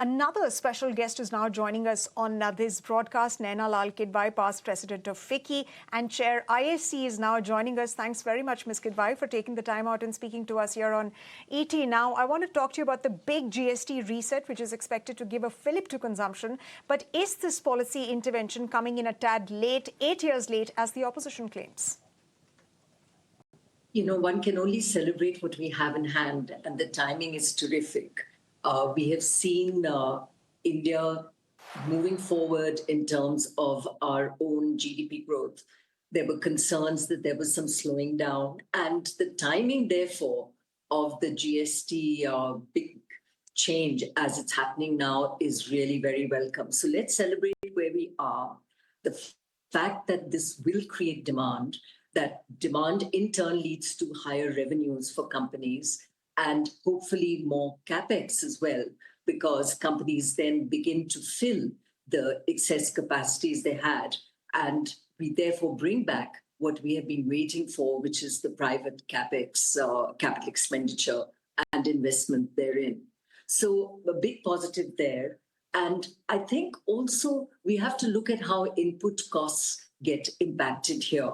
Another special guest is now joining us on this broadcast. Naina Lal Kidwai, past president of FICCI and chair ISC, is now joining us. Thanks very much, Ms. Kidwai, for taking the time out and speaking to us here on ET. Now, I want to talk to you about the big GST reset, which is expected to give a fillip to consumption. But is this policy intervention coming in a tad late, 8 years late, as the opposition claims? You know, one can only celebrate what we have in hand, and the timing is terrific. We have seen India moving forward in terms of our own GDP growth. There were concerns that there was some slowing down, and the timing, therefore, of the GST big change as it's happening now is really very welcome. So let's celebrate where we are. The fact that this will create demand, that demand in turn leads to higher revenues for companies and hopefully more capex as well, because companies then begin to fill the excess capacities they had. And we therefore bring back what we have been waiting for, which is the private capex, capital expenditure and investment therein. So a big positive there. And I think also we have to look at how input costs get impacted here.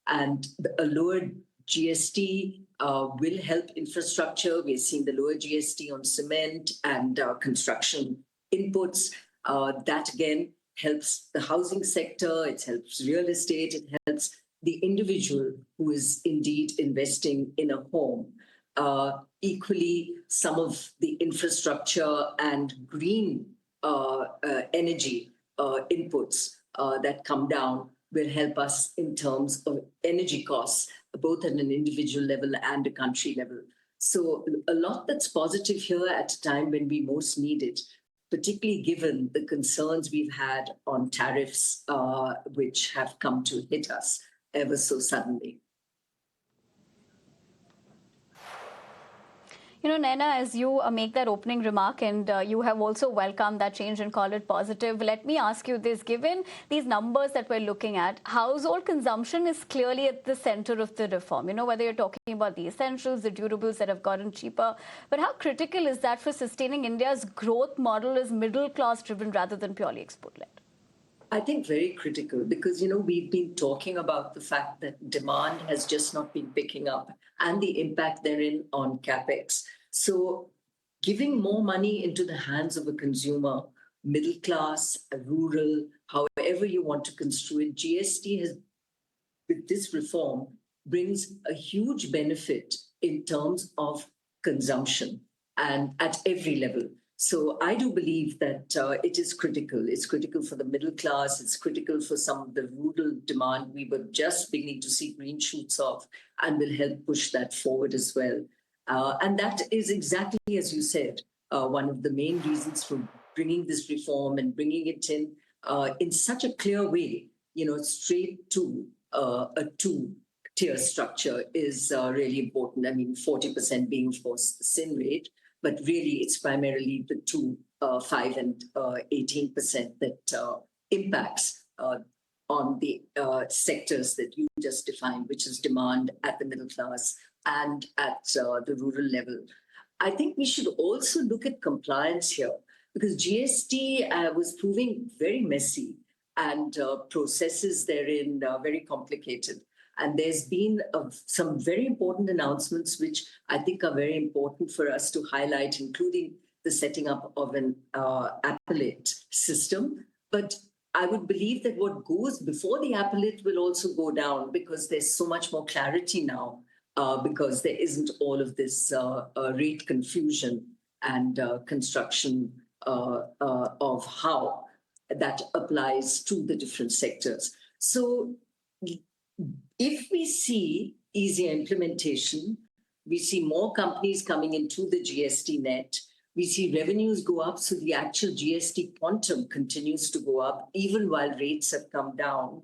And a lower GST will help infrastructure. We're seeing the lower GST on cement and construction inputs. That again helps the housing sector, it helps real estate, it helps the individual who is indeed investing in a home. Equally, some of the infrastructure and green energy inputs that come down will help us in terms of energy costs, both at an individual level and a country level. So a lot that's positive here at a time when we most need it, particularly given the concerns we've had on tariffs, which have come to hit us ever so suddenly. You know, Naina, as you make that opening remark and you have also welcomed that change and called it positive, let me ask you this. Given these numbers that we're looking at, household consumption is clearly at the center of the reform. You know, whether you're talking about the essentials, the durables that have gotten cheaper, but how critical is that for sustaining India's growth model as middle class driven rather than purely export led? I think very critical because, you know, we've been talking about the fact that demand has just not been picking up and the impact therein on capex. So giving more money into the hands of a consumer, middle class, rural, however you want to construe it, GST has, with this reform, brings a huge benefit in terms of consumption and at every level. So I do believe that it is critical. It's critical for the middle class. It's critical for some of the rural demand we were just beginning to see green shoots of and will help push that forward as well. And that is exactly, as you said, one of the main reasons for bringing this reform and bringing it in such a clear way, you know, straight to a two-tier structure is really important. I mean, 40% being, of course, the sin rate. But really, it's primarily the 2, 5, and 18% that impacts on the sectors that you just defined, which is demand at the middle class and at the rural level. I think we should also look at compliance here because GST was proving very messy and processes therein very complicated. And there's been some very important announcements, which I think are very important for us to highlight, including the setting up of an appellate system. But I would believe that what goes before the appellate will also go down because there's so much more clarity now because there isn't all of this rate confusion and construction of how that applies to the different sectors. So if we see easier implementation, we see more companies coming into the GST net, we see revenues go up, so the actual GST quantum continues to go up, even while rates have come down,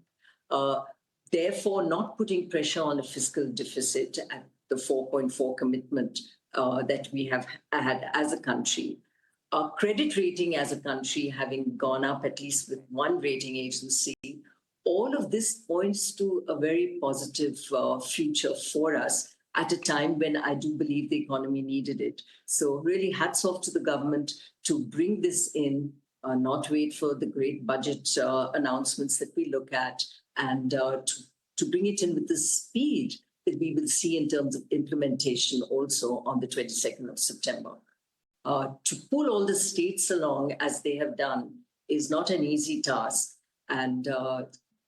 therefore not putting pressure on a fiscal deficit at the 4.4 commitment that we have had as a country. Our credit rating as a country having gone up at least with one rating agency, all of this points to a very positive future for us at a time when I do believe the economy needed it. So really hats off to the government to bring this in, not wait for the great budget announcements that we look at, and to bring it in with the speed that we will see in terms of implementation also on the 22nd of September. To pull all the states along as they have done is not an easy task. And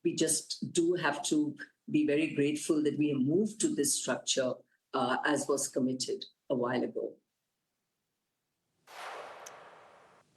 we just do have to be very grateful that we have moved to this structure as was committed a while ago.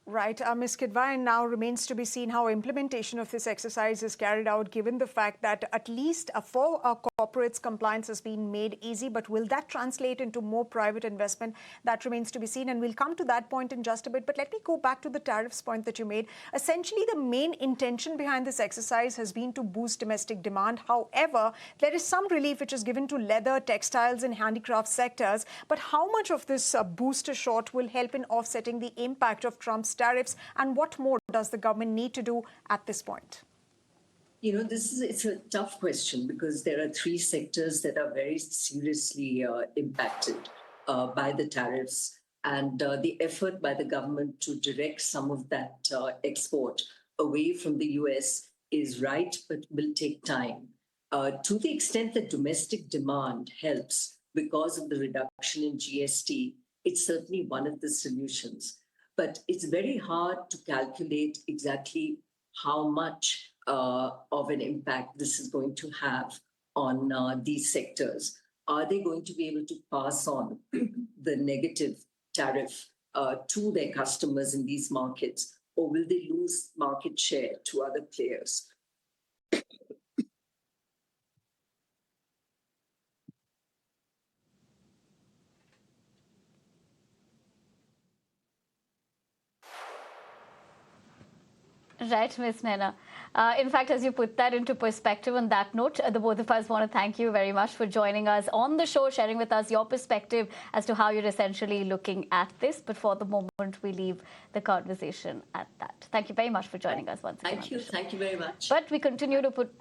Right. Ms. Kidwai, now remains to be seen how implementation of this exercise is carried out, given the fact that at least for our corporates, compliance has been made easy. But will that translate into more private investment? That remains to be seen. And we'll come to that point in just a bit. But let me go back to the tariffs point that you made. Essentially, the main intention behind this exercise has been to boost domestic demand. However, there is some relief which is given to leather, textiles and handicraft sectors. But how much of this booster shot will help in offsetting the impact of Trump's tariffs, and what more does the government need to do at this point? You know, it's a tough question because there are three sectors that are very seriously impacted by the tariffs, and the effort by the government to direct some of that export away from the US is right, but will take time. To the extent that domestic demand helps because of the reduction in GST, it's certainly one of the solutions. But it's very hard to calculate exactly how much of an impact this is going to have on these sectors. Are they going to be able to pass on the negative tariff to their customers in these markets, or will they lose market share to other players? Right, Ms. Naina. In fact, as you put that into perspective on that note, the both of us want to thank you very much for joining us on the show, sharing with us your perspective as to how you're essentially looking at this. But for the moment, we leave the conversation at that. Thank you very much for joining us once again. Thank you. Thank you very much. But we continue to put